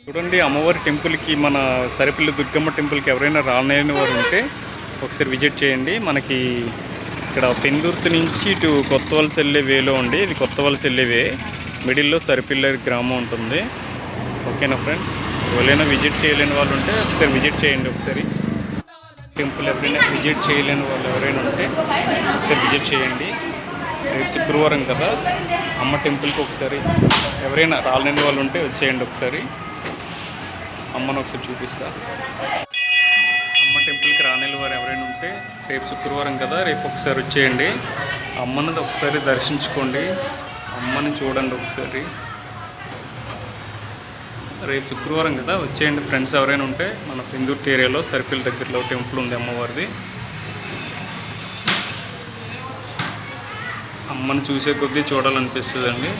చూడండి, అమ్మవారి టెంపుల్కి, మన సరిపల్లి దుర్గమ్మ టెంపుల్కి ఎవరైనా రాలేని వారు ఉంటే ఒకసారి విజిట్ చేయండి. మనకి ఇక్కడ పెందుర్తి నుంచి ఇటు కొత్త వలస వెళ్ళే వేలో ఉండి, ఇది కొత్త వలస వెళ్ళే వే, మిడిల్లో సరిపల్లి గ్రామం ఉంటుంది. ఓకేనా ఫ్రెండ్స్, ఎవరైనా విజిట్ చేయలేని వాళ్ళు ఉంటే ఒకసారి విజిట్ చేయండి. ఒకసారి టెంపుల్ ఎవరైనా విజిట్ చేయలేని వాళ్ళు ఎవరైనా ఉంటే ఒకసారి విజిట్ చేయండి. రేపు శుక్రవారం కదా, అమ్మ టెంపుల్కి ఒకసారి ఎవరైనా రాలేని వాళ్ళు ఉంటే వచ్చేయండి. ఒకసారి అమ్మను ఒకసారి చూపిస్తా. అమ్మ టెంపుల్కి రాలేని వారు ఎవరైనా ఉంటే రేపు శుక్రవారం కదా, రేపు ఒకసారి వచ్చేయండి. అమ్మని ఒకసారి దర్శించుకోండి, అమ్మని చూడండి ఒకసారి. రేపు శుక్రవారం కదా, వచ్చేయండి ఫ్రెండ్స్. ఎవరైనా ఉంటే మన పెందుర్తి ఏరియాలో సరిపల్లి దగ్గరలో టెంపుల్ ఉంది అమ్మవారిది. అమ్మని చూసే కొద్దీ చూడాలనిపిస్తుందండి.